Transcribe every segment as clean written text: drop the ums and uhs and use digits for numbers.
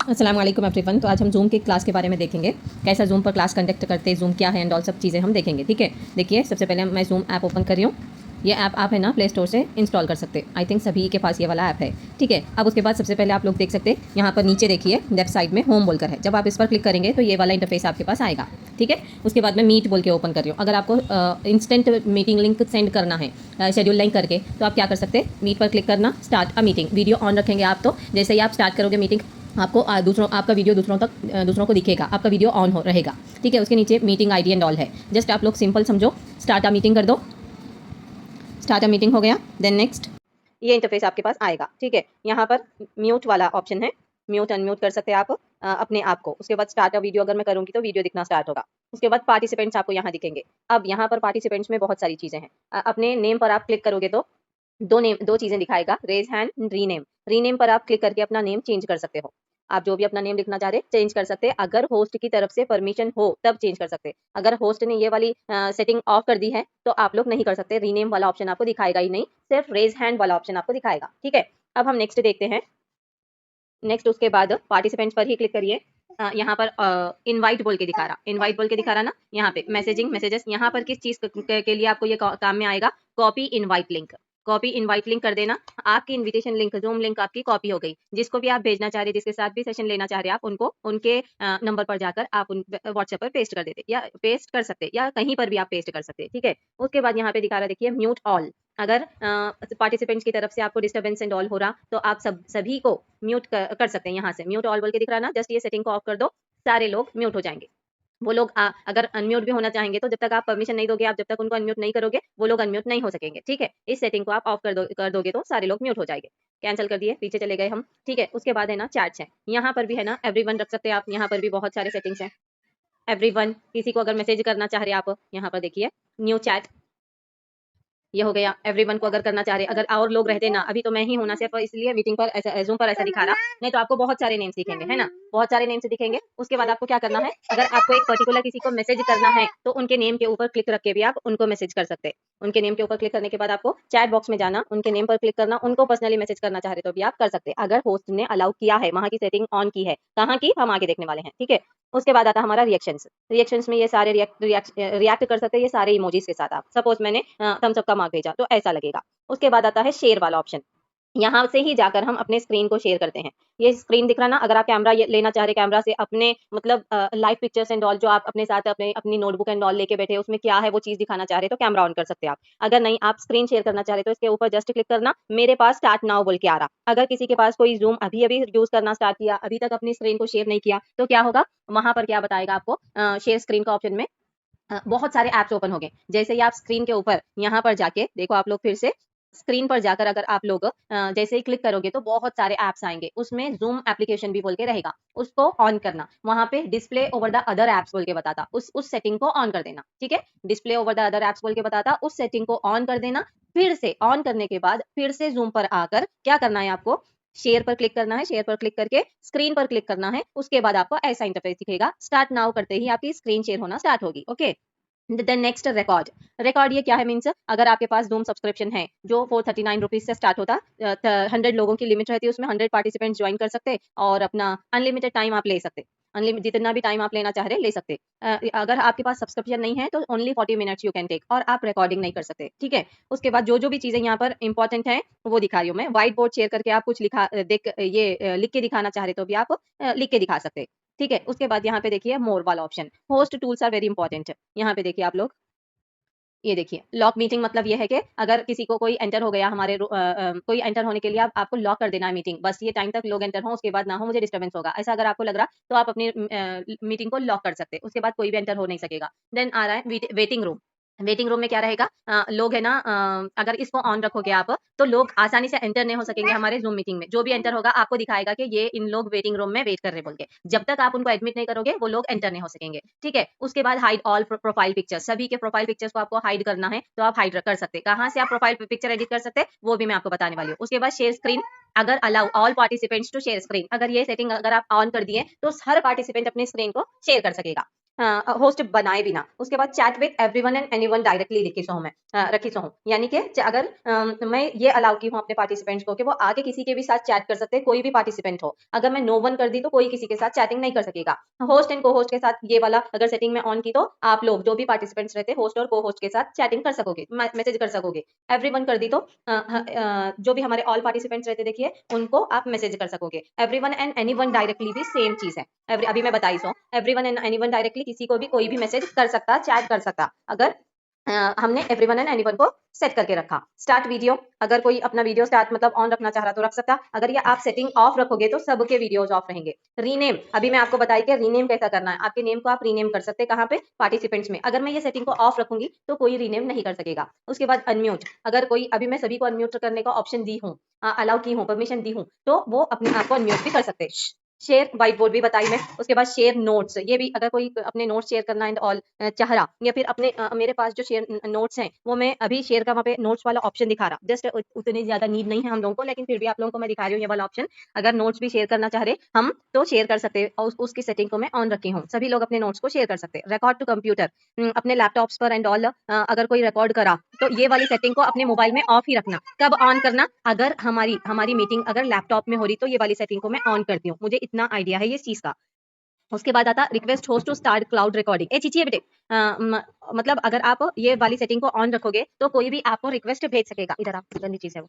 अस्सलाम वालेकुम एवरीवन। तो आज हम जूम की क्लास के बारे में देखेंगे, कैसा जूम पर क्लास कंडक्ट करते हैं, जूम क्या है एंड ऑल सब चीज़ें हम देखेंगे। ठीक है, देखिए सबसे पहले मैं जूम ऐप ओपन कर रही हूँ। ये ऐप आप है ना प्ले स्टोर से इंस्टॉल कर सकते हैं। आई थिंक सभी के पास ये वाला ऐप है। ठीक है, अब उसके बाद सबसे पहले आप लोग देख सकते हैं यहाँ पर नीचे देखिए लेफ्ट साइड में होम बोलकर है। जब आप इस पर क्लिक करेंगे तो ये वाला इंटरफेस आपके पास आएगा। ठीक है, उसके बाद मैं मीट बोल के ओपन कर रही हूँ। अगर आपको इंस्टेंट मीटिंग लिंक सेंड करना है शेड्यूल लिंक करके, तो आप क्या कर सकते हैं, मीट पर क्लिक करना, start a meeting, video on रखेंगे आप। तो जैसे ही आप स्टार्ट करोगे मीटिंग, आपको आपका वीडियो दूसरों को दिखेगा, आपका वीडियो ऑन हो रहेगा। ठीक है, उसके नीचे मीटिंग आईडी एंड ऑल है। जस्ट आप लोग सिंपल समझो, स्टार्ट अ मीटिंग कर दो। स्टार्ट अ मीटिंग हो गया, देन नेक्स्ट ये इंटरफेस आपके पास आएगा। ठीक है, यहाँ पर म्यूट वाला ऑप्शन है, म्यूट अनम्यूट कर सकते हैं आप अपने आप को। उसके बाद स्टार्ट अ वीडियो अगर मैं करूँगी तो वीडियो दिखना स्टार्ट होगा। उसके बाद पार्टिसिपेंट्स आपको यहाँ दिखेंगे। अब यहाँ पर पार्टिसिपेंट्स में बहुत सारी चीज़ें हैं। अपने नेम पर आप क्लिक करोगे तो दो चीज़ें दिखाएगा, रेज हैंड, रीनेम। रीनेम पर आप क्लिक करके अपना नेम चेंज कर सकते हो। आप जो भी अपना नेम लिखना चाह रहे चेंज कर सकते हैं। अगर होस्ट की तरफ से परमिशन हो तब चेंज कर सकते हैं। अगर होस्ट ने ये वाली सेटिंग ऑफ कर दी है तो आप लोग नहीं कर सकते। रीनेम वाला ऑप्शन आपको दिखाएगा ही नहीं, सिर्फ रेज हैंड वाला ऑप्शन आपको दिखाएगा। ठीक है, अब हम नेक्स्ट देखते हैं। नेक्स्ट उसके बाद पार्टिसिपेंट्स पर ही क्लिक करिए। यहाँ पर इनवाइट बोल के दिखा रहा, इनवाइट बोल के दिखा रहा ना, यहाँ पे मैसेजिंग मैसेजेस। यहाँ पर किस चीज़ के लिए आपको ये काम में आएगा, copy invite link. Copy invite link कर देना, आपकी इनविटेशन लिंक, जूम लिंक आपकी कॉपी हो गई। जिसको भी आप भेजना चाह रहे, जिसके साथ भी सेशन लेना चाह रहे आप, उनको उनके नंबर पर जाकर आप उन व्हाट्सएप पर पेस्ट कर देते, या पेस्ट कर सकते, या कहीं पर भी आप पेस्ट कर सकते। ठीक है, उसके बाद यहाँ पे दिखा रहा, देखिए म्यूट ऑल। अगर पार्टिसिपेंट्स की तरफ से आपको डिस्टर्बेंस एंड ऑल हो रहा तो आप सभी को म्यूट कर सकते हैं। यहाँ से म्यूट ऑल बोल के दिख रहा ना, जस्ट ये सेटिंग को ऑफ कर दो, सारे लोग म्यूट हो जाएंगे। वो लोग अगर अनम्यूट भी होना चाहेंगे तो जब तक आप परमिशन नहीं दोगे, आप जब तक उनको अनम्यूट नहीं करोगे, वो लोग अनम्यूट नहीं हो सकेंगे। ठीक है, इस सेटिंग को आप ऑफ कर दोगे तो सारे लोग म्यूट हो जाएंगे। कैंसिल कर दिए, पीछे चले गए हम। ठीक है, उसके बाद है ना चैट्स है। यहाँ पर भी है ना एवरीवन रख सकते हैं आप। यहाँ पर भी बहुत सारे सेटिंग्स हैं। एवरीवन, किसी को अगर मैसेज करना चाह रहे हैं आप, यहाँ पर देखिए न्यू चैट, ये हो गया। एवरीवन को अगर करना चाह रहे, अगर और लोग रहते ना, अभी तो मैं ही हूं ना सिर्फ, इसलिए मीटिंग पर ऐसा, जूम पर ऐसा दिखा रहा, नहीं तो आपको बहुत सारे नेम्स दिखेंगे, है ना, बहुत सारे नेम्स दिखेंगे। उसके बाद आपको क्या करना है, अगर आपको एक पर्टिकुलर किसी को मैसेज करना है तो उनके नेम के ऊपर क्लिक रख के भी आप उनको मैसेज कर सकते हैं। उनके नेम के ऊपर क्लिक करने के बाद आपको चैट बॉक्स में जाना, उनके नेम पर क्लिक करना, उनको पर्सनली मैसेज करना चाह रहे तो भी आप कर सकते हैं, अगर होस्ट ने अलाउ किया है, वहां की सेटिंग ऑन की है। कहाँ की, हम आगे देखने वाले हैं। ठीक है, उसके बाद आता है हमारा रिएक्शंस। रिएक्शंस में ये सारे रिएक्ट कर सकते हैं, ये सारे इमोजीज के साथ। आप सपोज मैंने थम्स अप का मार्क भेजा तो ऐसा लगेगा। उसके बाद आता है शेयर वाला ऑप्शन। यहाँ से ही जाकर हम अपने स्क्रीन को शेयर करते हैं। ये स्क्रीन दिख रहा ना, अगर आप कैमरा लेना चाह रहे, कैमरा से अपने मतलब लाइव पिक्चर्स एंड ऑल जो आप अपने साथ अपनी नोटबुक एंड ऑल लेके बैठे हैं, उसमें क्या है वो चीज दिखाना चाह रहे तो कैमरा ऑन कर सकते हैं आप। अगर नहीं, आप स्क्रीन शेयर करना चाह रहे तो इसके ऊपर जस्ट क्लिक करना, मेरे पास स्टार्ट नाउ बोल के आ रहा। अगर किसी के पास कोई जूम अभी अभी यूज करना स्टार्ट किया, अभी तक अपनी स्क्रीन को शेयर नहीं किया, तो क्या होगा, वहां पर क्या बताएगा आपको, शेयर स्क्रीन का ऑप्शन में बहुत सारे ऐप्स ओपन हो गए। जैसे ही आप स्क्रीन के ऊपर यहाँ पर जाके देखो, आप लोग फिर से स्क्रीन पर जाकर अगर आप लोग जैसे ही क्लिक करोगे तो बहुत सारे ऐप्स आएंगे। उसमें जूम एप्लीकेशन भी बोल के रहेगा, उसको ऑन करना। वहां पे display over the other apps बोल के बताता, उस सेटिंग को ऑन कर देना। ठीक है, display over the other apps बोल के बताता, उस सेटिंग को ऑन कर देना। फिर से ऑन करने के बाद फिर से जूम पर आकर क्या करना है आपको, शेयर पर क्लिक करना है। शेयर पर क्लिक करके स्क्रीन पर क्लिक करना है। उसके बाद आपको ऐसा इंटरफेस दिखेगा, स्टार्ट नाउ करते ही आपकी स्क्रीन शेयर होना स्टार्ट होगी। Okay, then next record. Record ये क्या है, मीन्स अगर आपके पास जूम सब्सक्रिप्शन है जो 439 रुपीज से स्टार्ट होता, 100 लोगों की लिमिट रहती है, उसमें 100 पार्टिसिपेंट्स ज्वाइन कर सकते और अपना अनलिमिटेड टाइम आप ले सकते, अनलिमिटेड जितना भी टाइम आप लेना चाह रहे ले सकते। अगर आपके पास सब्सक्रिप्शन नहीं है तो only 40 minutes you can take, और आप रिकॉर्डिंग नहीं कर सकते। ठीक है, उसके बाद जो भी चीजें यहाँ पर इंपॉर्टेंट है वो दिखा रही हूँ मैं। व्हाइट बोर्ड शेयर करके आप कुछ लिख के दिखाना चाह रहे तो भी आप लिख के दिखा सकते। ठीक है, उसके बाद यहाँ पे देखिए मोर वाला option, host tools are very important. यहाँ पे देखिए आप लोग, ये देखिए लॉक मीटिंग, मतलब ये है कि अगर किसी को कोई एंटर हो गया हमारे कोई एंटर होने के लिए आपको लॉक कर देना है मीटिंग, बस ये टाइम तक लोग एंटर हो, उसके बाद ना हो, मुझे डिस्टर्बेंस होगा, ऐसा अगर आपको लग रहा तो आप अपनी मीटिंग को लॉक कर सकते, उसके बाद कोई भी एंटर हो नहीं सकेगा। देन आ रहा है वेटिंग रूम। वेटिंग रूम में क्या रहेगा, लोग है ना, अगर इसको ऑन रखोगे आप तो लोग आसानी से एंटर नहीं हो सकेंगे हमारे जूम मीटिंग में। जो भी एंटर होगा आपको दिखाएगा कि ये इन लोग वेटिंग रूम में वेट कर रहे बोल के, जब तक आप उनको एडमिट नहीं करोगे वो लोग एंटर नहीं हो सकेंगे। ठीक है, उसके बाद हाइड ऑल प्रोफाइल पिक्चर्स, सभी के प्रोफाइल पिक्चर्स को आपको हाइड करना है तो आप हाइड कर सकते हैं। कहाँ से आप प्रोफाइल पिक्चर एडिट कर सकते हैं वो भी मैं आपको बताने वाली हूँ। उसके बाद शेयर स्क्रीन, अगर allow all participants to share screen, अगर ये सेटिंग अगर आप ऑन कर दिए तो हर पार्टिसिपेंट अपनी स्क्रीन को शेयर कर सकेगा। होस्ट बनाए बिना। उसके बाद chat with everyone and anyone directly लिखी सो हूँ मैं, रखी सो हूँ, यानी कि अगर मैं ये अलाउ की हूँ अपने पार्टिसिपेंट्स को कि वो आगे किसी के भी साथ चैट कर सकते हैं, कोई भी पार्टिसिपेंट हो। अगर मैं नो वन कर दी तो कोई किसी के साथ चैटिंग नहीं कर सकेगा। होस्ट एंड को होस्ट के साथ ये वाला अगर सेटिंग में ऑन की तो आप लोग जो भी पार्टिसिपेंट्स रहते हैं होस्ट और को होस्ट के साथ चैटिंग कर सकोगे, मैसेज कर सकोगे। एवरीवन कर दी तो जो भी हमारे ऑल पार्टिसिपेंट्स रहते देखिए उनको आप मैसेज कर सकोगे। एवरीवन एंड एनीवन डायरेक्टली भी सेम चीज है। अभी मैं बताई so everyone and anyone directly किसी को भी कोई भी मैसेज कर सकता, चैट कर सकता, अगर हमने एवरीवन एंड एनीवन को सेट करके रखा। स्टार्ट वीडियो, अगर कोई अपना वीडियो स्टार्ट मतलब ऑन रखना चाह रहा तो रख सकता। अगर ये आप सेटिंग ऑफ रखोगे तो सबके वीडियोज ऑफ रहेंगे। रीनेम, अभी मैं आपको बताई कि रीनेम कैसा करना है। आपके नेम को आप रीनेम कर सकते हैं, कहाँ पे, पार्टिसिपेंट्स में। अगर मैं ये सेटिंग को ऑफ रखूंगी तो कोई रीनेम नहीं कर सकेगा। उसके बाद अनम्यूट, अगर कोई, अभी मैं सभी को अनम्यूट करने का ऑप्शन दी हूँ, अलाउ की हूँ, परमिशन दी हूँ, तो वो अपने आप को अनम्यूट भी कर सकते हैं। शेयर व्हाइट बोर्ड भी बताई मैं। उसके बाद शेयर नोट्स, ये भी अगर कोई अपने नोट्स शेयर करना एंड ऑल चाह रहा, या फिर अपने मेरे पास जो शेयर नोट्स हैं वो मैं अभी शेयर का वहाँ पे नोट्स वाला ऑप्शन दिखा रहा, जस्ट उतनी ज्यादा नीड नहीं है हम लोगों को, लेकिन फिर भी आप लोगों को मैं दिखा रही हूँ ये वाला ऑप्शन। अगर नोट्स भी शेयर करना चाह रहे हम तो शेयर कर सकते हैं, और उसकी सेटिंग को मैं ऑन रखी हूँ। सभी लोग अपने नोट्स को शेयर कर सकते हैं। रिकॉर्ड टू कंप्यूटर, अपने लैपटॉप्स पर एंड ऑल अगर कोई रिकॉर्ड करा तो ये वाली सेटिंग को अपने मोबाइल में ऑफ ही रखना। कब ऑन करना, अगर हमारी मीटिंग अगर लैपटॉप में हो रही तो ये वाली सेटिंग को मैं ऑन करती हूँ, मुझे इतना आइडिया है ये चीज का। उसके बाद आता request host to start cloud recording. ए चीची है बेटे, मतलब अगर आप ये वाली सेटिंग को ऑन रखोगे तो कोई भी आपको रिक्वेस्ट भेज सकेगा। इधर आप गंदी चीज है वो,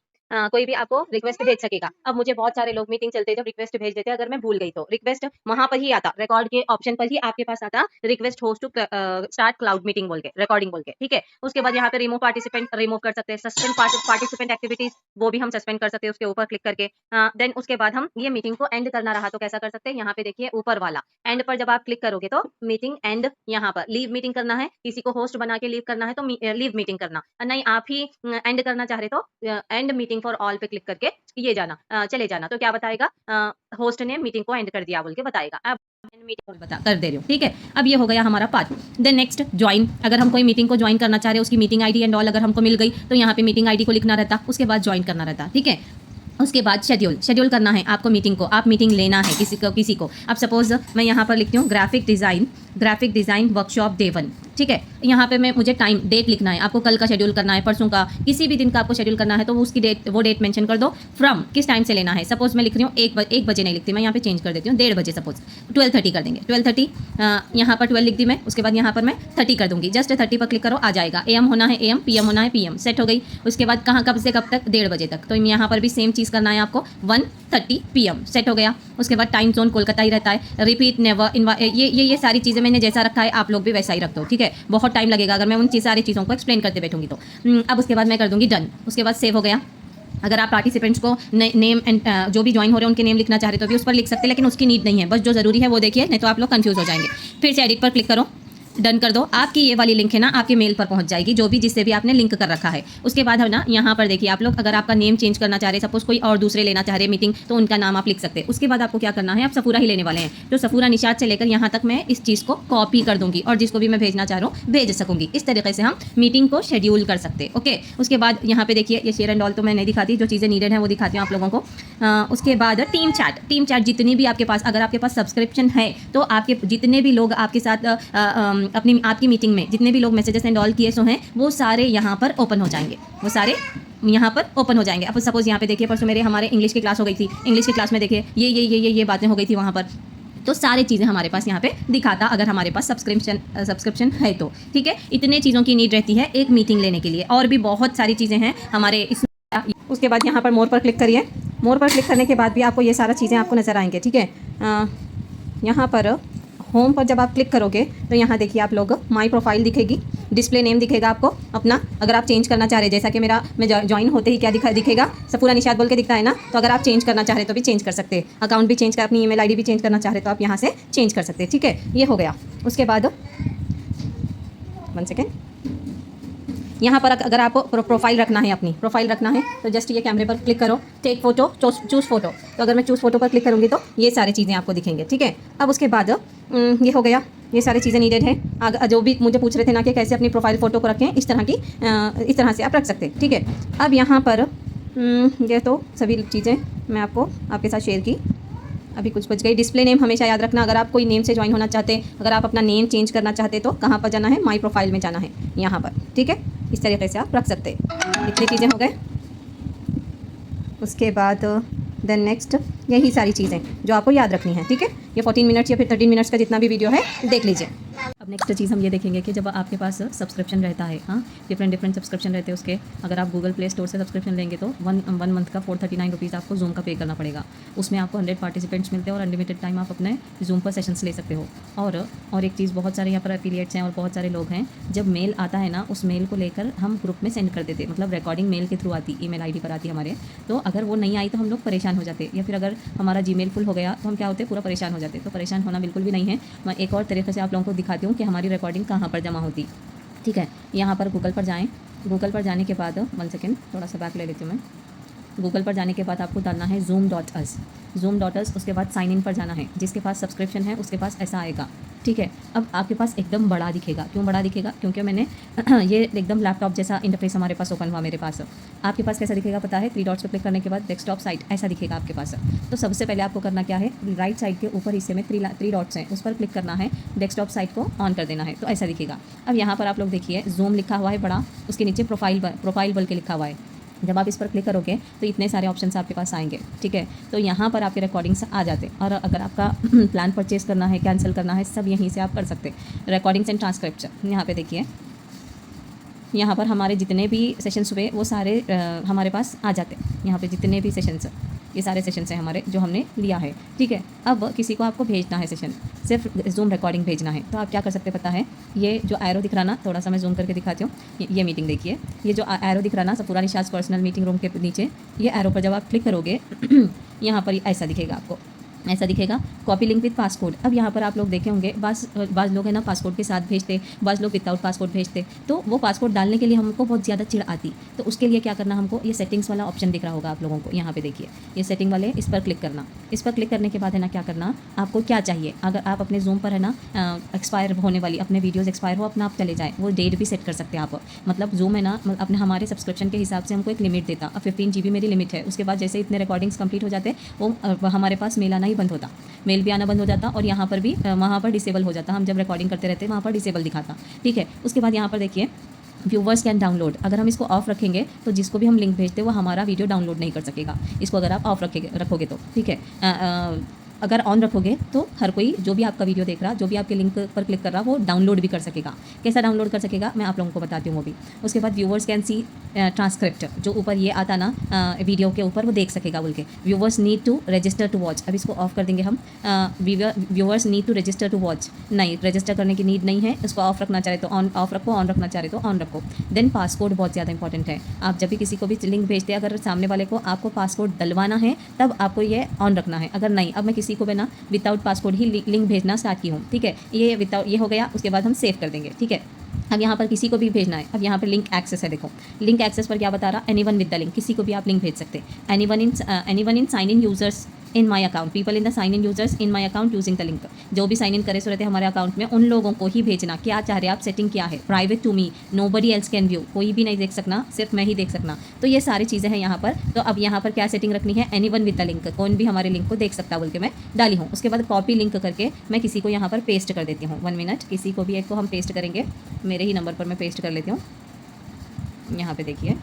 कोई भी आपको रिक्वेस्ट भेज सकेगा। अब मुझे बहुत सारे लोग मीटिंग चलते जब रिक्वेस्ट भेज देते, अगर मैं भूल गई तो रिक्वेस्ट वहां पर ही आता, रिकॉर्ड के ऑप्शन पर ही आपके पास आता request host to start cloud meeting बोल के, रिकॉर्डिंग बोल के, ठीक है। उसके बाद यहाँ पे रिमूव पार्टिसिपेंट रिमूव कर सकते हैं। सस्पेंड पार्टिसिपेंट एक्टिविटीज, वो भी हम सस्पेंड कर सकते हैं उसके ऊपर क्लिक करके। देन उसके बाद हम ये मीटिंग को एंड करना रहा तो कैसा कर सकते हैं, यहाँ पे देखिए ऊपर वाला एंड पर जब आप क्लिक करोगे तो मीटिंग एंड, यहाँ पर लीव मीटिंग करना है, किसी को होस्ट बना के लीव करना है तो लीव मीटिंग करना, नहीं आप ही एंड करना चाह रहे तो एंड मीटिंग फॉर ऑल पे क्लिक करके ये जाना, चले जाना। तो क्या बताएगा, होस्ट ने मीटिंग को एंड कर दिया बोल के बताएगा। अब मीटिंग बता कर दे रही हूँ, ठीक है। अब ये हो गया हमारा पार्ट। देन नेक्स्ट ज्वाइन, अगर हम कोई मीटिंग को ज्वाइन करना चाह रहे हैं, उसकी मीटिंग आईडी एंड ऑल अगर हमको मिल गई तो यहाँ पे मीटिंग आईडी को लिखना रहता, उसके बाद ज्वाइन करना रहता, ठीक है। उसके बाद शेड्यूल करना है आपको मीटिंग को, आप मीटिंग लेना है किसी को। अब सपोज मैं यहाँ पर लिखती हूँ ग्राफिक डिज़ाइन वर्कशॉप डे 1, ठीक है। यहाँ पे मैं मुझे टाइम डेट लिखना है, आपको कल का शेड्यूल करना है, परसों का, किसी भी दिन का आपको शेड्यूल करना है तो उसकी डेट मेंशन कर दो। फ्रॉम किस टाइम से लेना है, सपोज मैं लिख रही हूँ 1 बजे नहीं लिखती मैं, यहाँ पे चेंज कर देती हूँ 1:30 बजे, सपोज 12:30 कर देंगे। 12:30 यहाँ पर 12 लिख दी मैं, उसके बाद यहाँ पर मैं 30 कर दूंगी। जस्ट 30 पर क्लिक करो, आ जाएगा। AM होना है AM, PM होना है PM, सेट हो गई। उसके बाद कहाँ कब से कब तक, 1:30 बजे तक, तो यहाँ पर भी सेम चीज़ करना है आपको, 1:30 PM, सेट हो गया। उसके बाद टाइम जोन कोलकाता ही रहता है। रिपीट नेवर, ये सारी चीज़ें मैंने जैसा रखा है आप लोग भी वैसा ही रख दो, ठीक है। बहुत टाइम लगेगा अगर मैं उन सारी चीज़ों को एक्सप्लेन करते बैठूंगी तो। अब उसके बाद मैं कर दूंगी डन, उसके बाद सेव हो गया। अगर आप पार्टिसिपेंट्स को नेम एंड जो भी ज्वाइन हो रहे हैं उनके नेम लिखना चाह रहे तो भी उस पर लिख सकते हैं, लेकिन उसकी नीड नहीं है, बस जो ज़रूरी है वो देखिए, नहीं तो आप लोग कंफ्यूज हो जाएंगे। फिर से एडिट पर क्लिक करो, डन कर दो। आपकी ये वाली लिंक है ना आपके मेल पर पहुंच जाएगी, जो भी जिससे भी आपने लिंक कर रखा है। उसके बाद है ना यहाँ पर देखिए आप लोग अगर आपका नेम चेंज करना चाह रहे, सपोज कोई और दूसरे लेना चाह रहे मीटिंग, तो उनका नाम आप लिख सकते हैं। उसके बाद आपको क्या करना है, आप सफूरा ही लेने वाले हैं, तो सफूरा निशात से लेकर यहाँ तक मैं इस चीज़ को कॉपी कर दूंगी और जिसको भी मैं भेजना चाह रहा हूँ भेज सकूंगी। इस तरीके से हम मीटिंग को शेड्यूल कर सकते हैं, ओके। उसके बाद यहाँ पे देखिए ये शेयर एंड ऑल तो मैं नहीं दिखाती, जो चीज़ें नीडेड है वो दिखाती हूँ आप लोगों को। उसके बाद टीम चैट जितनी भी आपके पास, अगर आपके पास सब्सक्रिप्शन है तो आपके जितने भी लोग आपके साथ आपकी मीटिंग में जितने भी लोग मैसेजेस एंड ऑल किए सो हैं वो सारे यहाँ पर ओपन हो जाएंगे, वो सारे यहाँ पर ओपन हो जाएंगे। अब सपोज यहाँ पे देखिए परसों मेरे हमारे इंग्लिश की क्लास हो गई थी, इंग्लिश की क्लास में देखिए ये बातें हो गई थी वहाँ पर, तो सारी चीज़ें हमारे पास यहाँ पे दिखाता अगर हमारे पास सब्सक्रिप्शन है तो, ठीक है। इतने चीज़ों की नीड रहती है एक मीटिंग लेने के लिए, और भी बहुत सारी चीज़ें हैं हमारे इसमें। उसके बाद यहाँ पर मोर पर क्लिक करिए, मोर पर क्लिक करने के बाद भी आपको ये सारा चीज़ें आपको नज़र आएंगे, ठीक है। यहाँ पर होम पर जब आप क्लिक करोगे तो यहाँ देखिए आप लोग माई प्रोफाइल दिखेगी, डिस्प्ले नेम दिखेगा आपको अपना, अगर आप चेंज करना चाह रहे, जैसा कि मैं ज्वाइन होते ही क्या दिखेगा, सफूरा निशात बोल के दिखता है ना, तो अगर आप चेंज करना चाह रहे तो भी चेंज कर सकते हैं। अकाउंट भी चेंज कर, अपनी ईमेल आईडी भी चेंज करना चाह रहे तो आप यहाँ से चेंज कर सकते हैं, ठीक है। ये हो गया। उसके बाद 1 सेकेंड, यहाँ पर अगर आपको प्रोफाइल रखना है, अपनी प्रोफाइल रखना है तो जस्ट ये कैमरे पर क्लिक करो, टेक फोटो, चूज़ फोटो, तो अगर मैं चूज़ फोटो पर क्लिक करूँगी तो ये सारी चीज़ें आपको दिखेंगे, ठीक है। अब उसके बाद ये हो गया, ये सारी चीज़ें नीडेड है। जो भी मुझे पूछ रहे थे ना कि कैसे अपनी प्रोफाइल फ़ोटो को रखें, इस तरह से आप रख सकते हैं, ठीक है। अब यहाँ पर ये तो सभी चीज़ें मैं आपको आपके साथ शेयर की। अभी कुछ बच गई। डिस्प्ले नेम हमेशा याद रखना, अगर आप कोई नेम से ज्वाइन होना चाहते हैं, अगर आप अपना नेम चेंज करना चाहते तो कहाँ पर जाना है, माई प्रोफाइल में जाना है यहाँ पर, ठीक है। इस तरीके से आप रख सकते हैं। इतनी चीज़ें हो गए। उसके बाद देन नेक्स्ट यही सारी चीज़ें जो आपको याद रखनी है, ठीक है। ये 14 मिनट्स या फिर 13 मिनट्स का जितना भी वीडियो है देख लीजिए। अब नेक्स्ट चीज़ हम ये देखेंगे कि जब आपके पास सब्सक्रिप्शन रहता है, हाँ, डिफरेंट सब्सक्रिप्शन रहते हैं उसके, अगर आप गूगल प्ले स्टोर से सब्सक्रिप्शन लेंगे तो वन मंथ का 439 रुपीज़ आपको जूम का पे करना पड़ेगा। उसमें आपको 100 पार्टिसिपेंट्स मिलते हैं और अनलिमिटेड टाइम आप अपने जूम पर सेशंस ले सकते हो। और एक चीज़, बहुत सारे यहाँ पर एफिलिएट्स हैं और बहुत सारे लोग हैं, जब मेल आता है ना, उस मेल को लेकर हम ग्रुप में सेंड कर देते, मतलब रिकॉर्डिंग मेल के थ्रू आती, ईमेल आईडी पर आती हमारे। तो अगर वो नहीं आई तो हम लोग परेशान हो जाते, या फिर अगर हमारा जीमेल फुल हो गया तो हम क्या होते, पूरा परेशान हो जाते। तो परेशान होना बिल्कुल भी नहीं है। मैं एक और तरीके से आप लोगों को दिखाती हूँ कि हमारी रिकॉर्डिंग कहाँ पर जमा होती, ठीक है। यहाँ पर गूगल पर जाएँ। गूगल पर जाने के बाद 1 सेकेंड, थोड़ा सा बैक ले लेती हूँ मैं। गूगल पर जाने के बाद आपको डालना है zoom.us। उसके बाद साइन इन पर जाना है। जिसके पास सब्सक्रिप्शन है उसके पास ऐसा आएगा, ठीक है। अब आपके पास एकदम बड़ा दिखेगा। क्यों बड़ा दिखेगा? क्योंकि मैंने ये एकदम लैपटॉप जैसा इंटरफेस हमारे पास ओपन हुआ मेरे पास। आपके पास कैसा दिखेगा पता है? 3 डॉट्स पर क्लिक करने के बाद डेस्कटॉप साइट ऐसा दिखेगा आपके पास। तो सबसे पहले आपको करना क्या है, राइट साइड के ऊपर हिस्से में 3 डॉट्स हैं, उस पर क्लिक करना है, डेस्कटॉप साइट को ऑन कर देना है, तो ऐसा दिखेगा। अब यहाँ पर आप लोग देखिए, जूम लिखा हुआ है बड़ा, उसके नीचे प्रोफाइल बल के लिखा हुआ है। जब आप इस पर क्लिक करोगे तो इतने सारे ऑप्शंस आपके पास आएंगे, ठीक है। तो यहाँ पर आपके रिकॉर्डिंग्स आ जाते, और अगर आपका प्लान परचेज करना है, कैंसिल करना है, सब यहीं से आप कर सकते। रिकॉर्डिंग्स एंड ट्रांसक्रिप्शन, यहाँ पे देखिए, यहाँ पर हमारे जितने भी सेशंस हुए वो सारे हमारे पास आ जाते। यहाँ पे जितने भी सेशंस, ये सारे सेशंस हैं हमारे जो हमने लिया है, ठीक है। अब किसी को आपको भेजना है सेशन, सिर्फ जूम रिकॉर्डिंग भेजना है, तो आप क्या कर सकते पता है? ये जो एरो दिख रहा ना, थोड़ा सा मैं जूम करके दिखाती हूँ। ये मीटिंग देखिए, ये जो एरो दिख रहा ना, सपूरा निशाज पर्सनल मीटिंग रूम के नीचे, ये एरो पर जब आप क्लिक करोगे यहाँ पर ऐसा दिखेगा आपको, ऐसा दिखेगा, कॉपी लिंक विद पासकोड। अब यहाँ पर आप लोग देखे होंगे, बाज़ लोग हैं ना पासकोड के साथ भेजते, बाज़ लोग विदाउट पासकोड भेजते, तो वो पासकोड डालने के लिए हमको बहुत ज़्यादा चिढ़ आती। तो उसके लिए क्या करना हमको, ये सेटिंग्स वाला ऑप्शन दिख रहा होगा आप लोगों को, यहाँ पे देखिए, ये सेटिंग वाले, इस पर क्लिक करना। इस पर क्लिक करने के बाद है ना क्या करना, आपको क्या चाहिए, अगर आप अपने जूम पर है ना एक्सपायर होने वाली अपने वीडियोज़ एक्सपायर हो, अपना आप चले जाए, वो डेट भी सेट कर सकते हैं आप। मतलब जूम है ना, अपने हमारे सब्सक्रिप्शन के हिसाब से हमको एक लिमिट देता। अब 15 GB मेरी लिमिट है, उसके बाद जैसे इतने रिकॉर्डिंग्स कंप्लीट हो जाते, वो हमारे पास मेल आना ही बंद होता, मेल भी आना बंद हो जाता, और यहाँ पर भी वहाँ पर डिसेबल हो जाता। हम जब रिकॉर्डिंग करते रहते वहाँ पर डिसेबल दिखाता, ठीक है। उसके बाद यहाँ पर देखिए, व्यूवर्स कैन डाउनलोड, अगर हम इसको ऑफ रखेंगे तो जिसको भी हम लिंक भेजते हैं वो हमारा वीडियो डाउनलोड नहीं कर सकेगा, इसको अगर आप ऑफ रखोगे तो, ठीक है। अगर ऑन रखोगे तो हर कोई जो भी आपका वीडियो देख रहा, जो भी आपके लिंक पर क्लिक कर रहा, वो डाउनलोड भी कर सकेगा। कैसा डाउनलोड कर सकेगा मैं आप लोगों को बताती हूँ वो भी। उसके बाद व्यूवर्स कैन सी ट्रांसक्रिप्ट, जो ऊपर ये आता ना वीडियो के ऊपर, वो देख सकेगा बोल के। Viewers need to register to watch, अब इसको ऑफ कर देंगे हम। Viewers need to register to watch, नहीं, रजिस्टर करने की नीड नहीं है, इसको ऑफ रखना चाहे तो ऑन ऑफ रखो, ऑन रखना चाहे तो ऑन रखो। देन पासकोड बहुत ज़्यादा इंपॉर्टेंट है। आप जब भी किसी को भी लिंक भेजते हैं, अगर सामने वाले को आपको पासकोड डलवाना है तब आपको ये ऑन रखना है। अगर नहीं, अब मैं किसी को भी ना विदाउट पासकोड ही लिंक भेजना स्टार्ट की हूँ, ठीक है। ये विदाउट, ये हो गया, उसके बाद हम सेव कर देंगे, ठीक है। अब यहाँ पर किसी को भी भेजना है, अब यहाँ पर लिंक एक्सेस है, देखो लिंक एक्सेस पर क्या बता रहा, एनीवन विद द लिंक, किसी को भी आप लिंक भेज सकते हैं। Anyone in sign in users in my account, people in the sign in users in my account using the link, जो भी साइन इन करे सो रहते हैं हमारे अकाउंट में, उन लोगों को ही भेजना। क्या चाह रहे हैं आप, सेटिंग क्या है, private to me, nobody else can view, कोई भी नहीं देख सकना, सिर्फ मैं ही देख सकना। तो ये सारी चीज़ें हैं यहाँ पर। तो अब यहाँ पर क्या सेटिंग रखनी है, एनीवन विद द लिंक, कौन भी हमारे लिंक को देख सकता बोल के मैं डाली हूँ। उसके बाद कॉपी लिंक करके मैं किसी को यहाँ पर पेस्ट कर देती हूँ। 1 मिनट, किसी को भी एक को हम पेस्ट करेंगे, मेरे ही नंबर पर मैं पेस्ट कर लेती हूँ। यहाँ पे देखिए,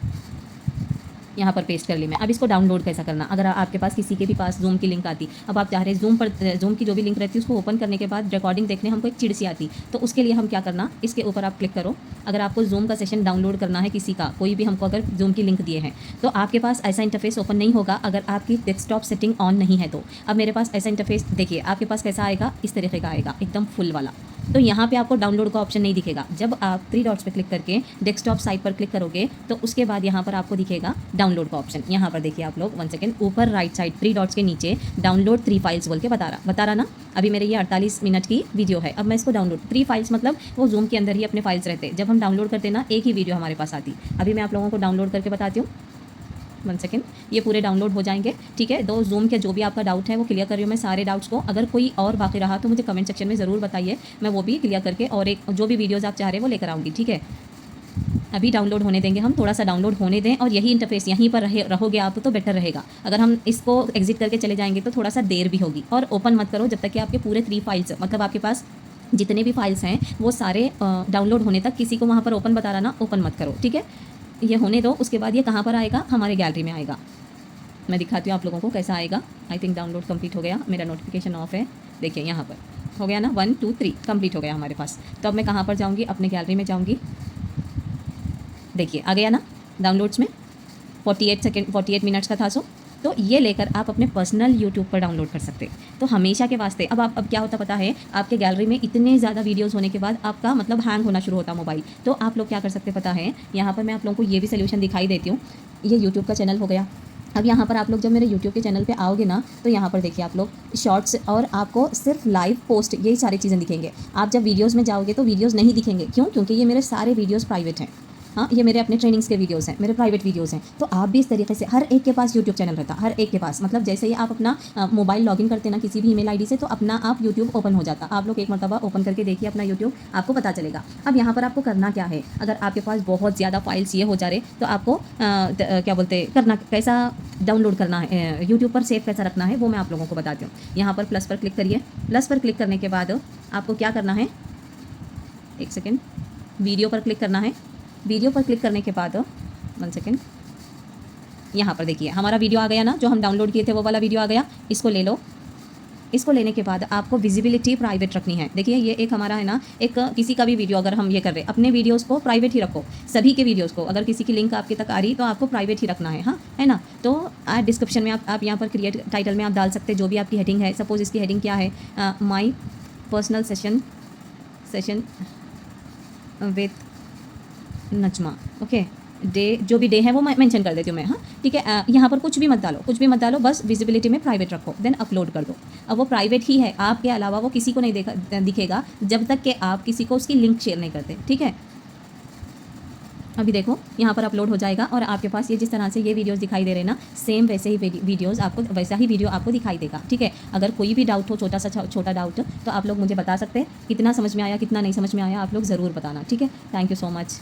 यहाँ पर पेस्ट कर ली मैं। अब इसको डाउनलोड कैसा करना, अगर आपके पास किसी के भी पास जूम की लिंक आती, अब आप चाह रहे हैं जूम की जो भी लिंक रहती है उसको ओपन करने के बाद रिकॉर्डिंग देखने हमको एक चिड़ सी आती, तो उसके लिए हम क्या करना, इसके ऊपर आप क्लिक करो। अगर आपको जूम का सेशन डाउनलोड करना है किसी का, कोई भी हमको अगर जूम की लिंक दिए हैं, तो आपके पास ऐसा इंटरफेस ओपन नहीं होगा अगर आपकी डेस्कटॉप सेटिंग ऑन नहीं है। तो अब मेरे पास ऐसा इंटरफेस देखिए, आपके पास कैसा आएगा, इस तरीके का आएगा, एकदम फुल वाला। तो यहाँ पे आपको डाउनलोड का ऑप्शन नहीं दिखेगा। जब आप 3 डॉट्स पे क्लिक करके डेस्कटॉप साइट पर क्लिक करोगे तो उसके बाद यहाँ पर आपको दिखेगा डाउनलोड का ऑप्शन। यहाँ पर देखिए आप लोग, 1 सेकेंड, ऊपर राइट साइड 3 डॉट्स के नीचे डाउनलोड 3 फाइल्स बोल के बता रहा ना। अभी मेरे ये 48 मिनट की वीडियो है, अब मैं इसको डाउनलोड 3 फाइल्स, मतलब वो जूम के अंदर ही अपने फाइल्स रहते हैं। जब हम डाउनलोड करते हैं ना, एक ही वीडियो हमारे पास आती। अभी मैं आप लोगों को डाउनलोड करके बताती हूँ, 1 सेकेंड, ये पूरे डाउनलोड हो जाएंगे, ठीक है। दो जूम के जो भी आपका डाउट है वो क्लियर कर रही हूँ मैं सारे डाउट्स को। अगर कोई और बाकी रहा तो मुझे कमेंट सेक्शन में ज़रूर बताइए, मैं वो भी क्लियर करके और एक जो भी वीडियोज़ आप चाह रहे हैं वो लेकर आऊँगी, ठीक है। अभी डाउनलोड होने देंगे, हम थोड़ा सा डाउनलोड होने दें और यही इंटरफेस यहीं पर रहोगे आप तो बेटर रहेगा। अगर हम इसको एग्जिट करके चले जाएंगे तो थोड़ा सा देर भी होगी। और ओपन मत करो जब तक कि आपके पूरे 3 फाइल्स, मतलब आपके पास जितने भी फाइल्स हैं वो सारे डाउनलोड होने तक किसी को वहाँ पर ओपन बता रहा ना, ओपन मत करो, ठीक है। ये होने दो, उसके बाद ये कहाँ पर आएगा, हमारे गैलरी में आएगा। मैं दिखाती हूँ आप लोगों को कैसा आएगा। आई थिंक डाउनलोड कंप्लीट हो गया, मेरा नोटिफिकेशन ऑफ है, देखिए यहाँ पर हो गया ना, 1 2 3 कंप्लीट हो गया हमारे पास। तो अब मैं कहाँ पर जाऊँगी, अपने गैलरी में जाऊँगी, देखिए आ गया ना डाउनलोड्स में, 48 मिनट्स का था। तो ये लेकर आप अपने पर्सनल यूट्यूब पर डाउनलोड कर सकते हैं। तो हमेशा के वास्ते अब क्या होता पता है, आपके गैलरी में इतने ज़्यादा वीडियोस होने के बाद आपका मतलब हैंग होना शुरू होता मोबाइल। तो आप लोग क्या कर सकते पता है, यहाँ पर मैं आप लोगों को ये भी सोल्यूशन दिखाई देती हूँ। ये यूट्यूब का चैनल हो गया। अब यहाँ पर आप लोग जब मेरे यूट्यूब के चैनल पे आओगे ना, तो यहाँ पर देखिए आप लोग शॉर्ट्स और आपको सिर्फ लाइव पोस्ट, यही सारी चीज़ें दिखेंगे। आप जब वीडियोस में जाओगे तो वीडियोस नहीं दिखेंगे, क्यों? क्योंकि ये मेरे सारे वीडियोस प्राइवेट हैं। हाँ, ये मेरे अपने ट्रेनिंग्स के वीडियोस हैं, मेरे प्राइवेट वीडियोस हैं। तो आप भी इस तरीके से, हर एक के पास यूट्यूब चैनल रहता, हर एक के पास, मतलब जैसे ही आप अपना मोबाइल लॉगिन करते ना किसी भी ईमेल आईडी से, तो अपना आप यूट्यूब ओपन हो जाता। आप लोग एक मरतबा ओपन करके देखिए अपना यूट्यूब, आपको पता चलेगा। अब यहाँ पर आपको करना क्या है, अगर आपके पास बहुत ज़्यादा फाइल्स ये हो जा रहे तो आपको क्या बोलते करना, कैसा डाउनलोड करना है, यूट्यूब पर सेव कैसा रखना है, वो मैं आप लोगों को बताती हूँ। यहाँ पर प्लस पर क्लिक करिए। प्लस पर क्लिक करने के बाद आपको क्या करना है, एक सेकेंड, वीडियो पर क्लिक करना है। वीडियो पर क्लिक करने के बाद 1 सेकेंड, यहाँ पर देखिए हमारा वीडियो आ गया ना, जो हम डाउनलोड किए थे वो वाला वीडियो आ गया। इसको ले लो। इसको लेने के बाद आपको विजिबिलिटी प्राइवेट रखनी है। देखिए ये एक हमारा है ना, एक किसी का भी वीडियो अगर हम ये कर रहे हैं, अपने वीडियोस को प्राइवेट ही रखो, सभी के वीडियोस को। अगर किसी की लिंक आपके तक आ रही तो आपको प्राइवेट ही रखना है, हाँ, है ना। तो डिस्क्रिप्शन में आप यहाँ पर क्रिएट टाइटल में आप डाल सकते हैं जो भी आपकी हेडिंग है। सपोज इसकी हेडिंग क्या है, my personal session with Najma, okay. Day, जो भी डे है वो मैं मेंशन कर देती हूँ मैं, हाँ ठीक है। यहाँ पर कुछ भी मत डालो, बस विजिबिलिटी में प्राइवेट रखो, देन अपलोड कर दो। अब वो प्राइवेट ही है, आपके अलावा वो किसी को नहीं दिखेगा जब तक कि आप किसी को उसकी लिंक शेयर नहीं करते, ठीक है। अभी देखो यहाँ पर अपलोड हो जाएगा और आपके पास ये जिस तरह से ये वीडियोस दिखाई दे रहे हैं ना, सेम वैसे ही वीडियोस आपको, वैसा ही वीडियो आपको दिखाई देगा, ठीक है। अगर कोई भी डाउट हो, छोटा डाउट, तो आप लोग मुझे बता सकते हैं। कितना समझ में आया, कितना नहीं समझ में आया, आप लोग ज़रूर बताना, ठीक है। Thank you so much.